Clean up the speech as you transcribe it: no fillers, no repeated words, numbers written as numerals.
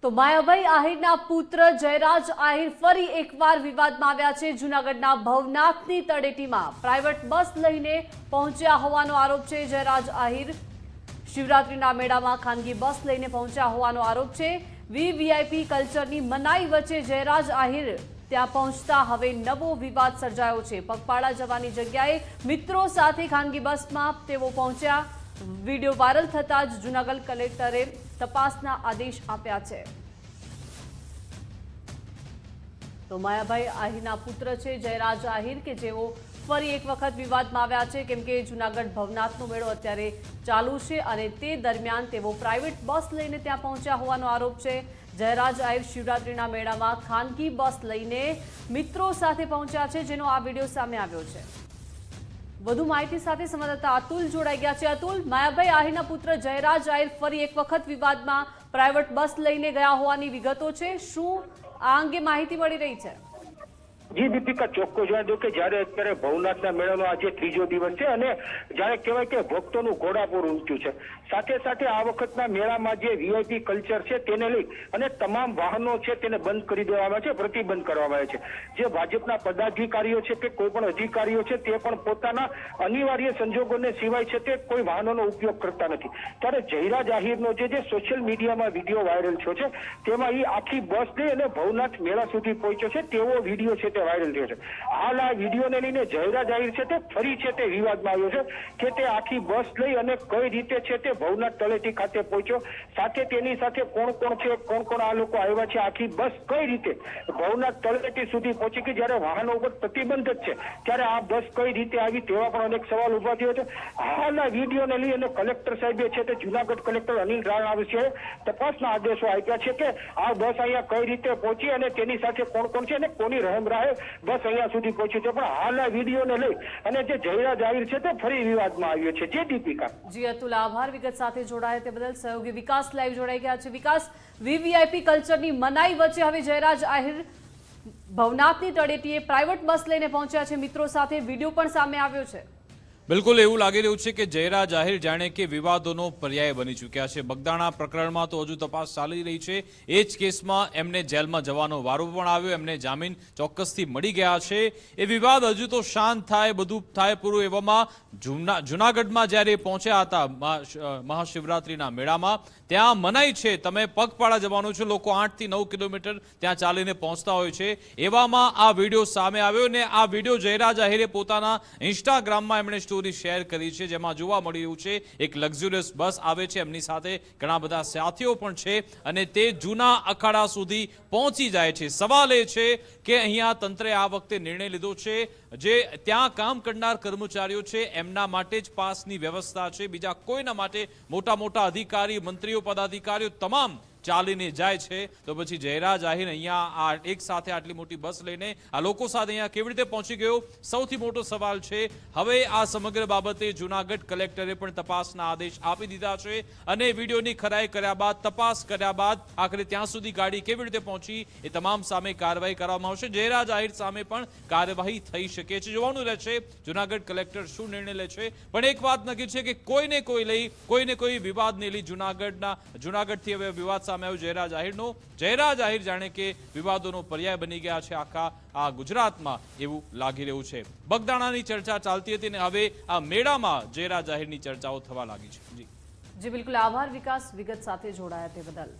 તો માયાભાઈ આહિરના પુત્ર જયરાજ આહિર ફરી એકવાર વિવાદમાં આવ્યા છે। જૂનાગઢના ભવનાથની તળેટીમાં પ્રાઇવેટ બસ લઈને પહોંચ્યા હોવાનો આરોપ છે। જયરાજ આહિર શિવરાત્રીના મેળામાં ખાનગી બસ લઈને પહોંચ્યા હોવાનો આરોપ છે। વીવીઆઈપી કલ્ચરની મનાઈ વચ્ચે જયરાજ આહિર ત્યાં પહોંચતા હવે નવો વિવાદ સર્જાયો છે। પગપાળા જવાની જગ્યાએ મિત્રો સાથે ખાનગી બસમાં તેઓ પહોંચ્યા। વીડિયો વાયરલ થતા જ જૂનાગઢ કલેક્ટરે તપાસના આદેશ આપ્યા છે। તો માયાભાઈ આહિરના પુત્ર છે જયરાજ આહિર કે જેઓ ફરી એક વખત વિવાદમાં આવ્યા છે, કેમ કે જૂનાગઢ ભવનાથનો મેળો અત્યારે ચાલુ છે અને તે દરમિયાન તેઓ પ્રાઇવેટ બસ લઈને ત્યાં પહોંચ્યા હોવાનો આરોપ છે। જયરાજ આહિર શિવરાત્રીના મેળામાં ખાનગી બસ લઈને મિત્રો સાથે પહોંચ્યા છે, જેનો આ વિડીયો સામે આવ્યો છે। વધુ માહિતી સાથે સંવાદદાતા અતુલ જોડાઈ ગયા છે। અતુલ, માયાભાઈ આહિરના પુત્ર જયરાજ આહિર ફરી એક વખત વિવાદમાં પ્રાઇવેટ બસ લઈને ગયા હોવાની વિગતો છે, શું આ અંગે માહિતી મળી રહી છે? જી દીપિકા, ચોખ્ખું જણાવી દઉં કે જ્યારે અત્યારે ભવનાથના મેળાનો આજે ત્રીજો દિવસ છે અને જ્યારે કહેવાય કે ભક્તોનું ઘોડાપૂર ઊંચ્યું છે, સાથે સાથે આ વખતના મેળામાં જે વીઆઈપી કલ્ચર છે તેને લઈ અને તમામ વાહનો છે તેને બંધ કરી દેવામાં છે, પ્રતિબંધ કરવામાં આવે છે। જે ભાજપના પદાધિકારીઓ છે કે કોઈ પણ અધિકારીઓ છે તે પણ પોતાના અનિવાર્ય સંજોગોને સિવાય છે તે કોઈ વાહનોનો ઉપયોગ કરતા નથી। ત્યારે જયરાજ આહિરનો જે સોશિયલ મીડિયામાં વિડીયો વાયરલ થયો છે તેમાં એ આખી બસ લઈ અને ભવનાથ મેળા સુધી પહોંચ્યો છે તેવો વિડીયો છે તે વાયરલ થયો છે। હાલ આ વિડીયોને લઈને જયરાજ આહિર છે તે ફરી છે તે વિવાદમાં આવ્યો છે કે તે આખી બસ લઈ અને કઈ રીતે છે તે ભવનાથ તળેટી ખાતે પહોંચ્યો, સાથે તેની સાથે કોણ કોણ આ લોકો આવ્યા છે, આખી બસ કઈ રીતે ભવનાથ તળેટી સુધી પહોંચી કે જ્યારે વાહનો ઉપર પ્રતિબંધ જ છે ત્યારે આ બસ કઈ રીતે આવી તેવા પણ અનેક સવાલ ઉભા થયો છે। હાલ આ વિડીયોને લઈ અને કલેક્ટર સાહેબે છે તે જૂનાગઢ કલેક્ટર અનિલ રાણાવસીએ તપાસના આદેશો આપ્યા છે કે આ બસ અહીંયા કઈ રીતે પહોંચી અને તેની સાથે કોણ છે અને કોની રહેમ રાહે બસ અહીંયા સુધી પહોંચ્યું છે। પણ હાલ આ વિડીયોને લઈ અને જે જયરાજ આહિર છે તે ફરી વિવાદમાં આવ્યો છે। જે દીપિકા। જી અતુલ, આભાર વિગત સાથે જોડાયા તે બદલ। સહયોગી વિકાસ લાઈવ જોડાઈ ગયા છે। વિકાસ, વીવીઆઈપી કલ્ચરની મનાઈ વચ્ચે હવે જયરાજ આહિર ભવનાથની તળેટીએ પ્રાઇવેટ બસ લઈને પહોંચ્યા છે મિત્રો સાથે, વિડીયો પણ સામે આવ્યો છે। બિલકુલ એવું લાગી રહ્યું છે કે જયરાજ આહિર જાણે કે વિવાદોનો પર્યાય બની ચૂક્યા છે। બગદાણા પ્રકરણમાં તો હજુ તપાસ ચાલી રહી છે, એ જ કેસમાં એમને જેલમાં જવાનો વારો પણ આવ્યો, એમને જામીન ચોક્કસથી મળી ગયા છે। એ વિવાદ હજુ તો શાંત થાય, બધું થાય પૂરું, એવામાં જૂનાગઢમાં જ્યારે પહોંચ્યા હતા મહાશિવરાત્રીના મેળામાં, ત્યાં મનાઈ છે તમે પગપાળા જવાનું છે, લોકો 8 થી 9 કિલોમીટર ત્યાં ચાલીને પહોંચતા હોય છે। એવામાં આ વિડીયો સામે આવ્યો ને આ વિડીયો જયરાજ આહિરે પોતાના ઇન્સ્ટાગ્રામમાં એમણે સ્ટોરી શેર કરી છે, જેમાં જોવા મળી રહ્યું છે એક લક્ઝુરિયસ બસ આવે છે, એમની સાથે ઘણા બધા સાથીઓ પણ છે અને તે જૂના અખાડા સુધી પહોંચી જાય છે। સવાલ એ છે કે અહીંયા તંત્રે આ વખતે નિર્ણય લીધો છે જે ત્યાં કામ કરનાર કર્મચારીઓ છે એમના માટે જ પાસની વ્યવસ્થા છે, બીજા કોઈના માટે મોટા અધિકારી, મંત્રીઓ, પદાધિકારીઓ તમામ ચાલીને જાય છે। તો પછી જયરાજ આહિર અહીંયા એક સાથે આટલી મોટી બસ લઈને આ લોકો સાથે અહીંયા કેવી રીતે પહોંચી ગયો, સૌથી મોટો સવાલ છે। હવે આ સમગ્ર બાબતે જૂનાગઢ કલેક્ટરે પણ તપાસના આદેશ આપી દીધા છે અને વિડીયોની ખરાઈ કર્યા બાદ, તપાસ કર્યા બાદ આખરે ત્યાં સુધી ગાડી કેવી રીતે પહોંચી એ તમામ સામે કાર્યવાહી કરવામાં આવશે। જયરાજ આહિર સામે પણ કાર્યવાહી થઈ શકે છે, જોવાનું રહેશે જૂનાગઢ કલેક્ટર શું નિર્ણય લે છે। પણ એક વાત નક્કી છે કે કોઈને કોઈ વિવાદને લઈ જૂનાગઢથી હવે વિવાદ સામે આવ્યો જયરાજ આહિરનો। જયરાજ આહિર જાણે કે વિવાદોનો પર્યાય બની ગયા છે આખા આ ગુજરાતમાં, એવું લાગી રહ્યું છે। બગદાણાની ચર્ચા ચાલતી હતી અને હવે આ મેળામાં જયરાજ આહિરની ચર્ચાઓ થવા લાગી છે। જી બિલકુલ, આભાર વિકાસ વિગત સાથે જોડાયા તે બદલ।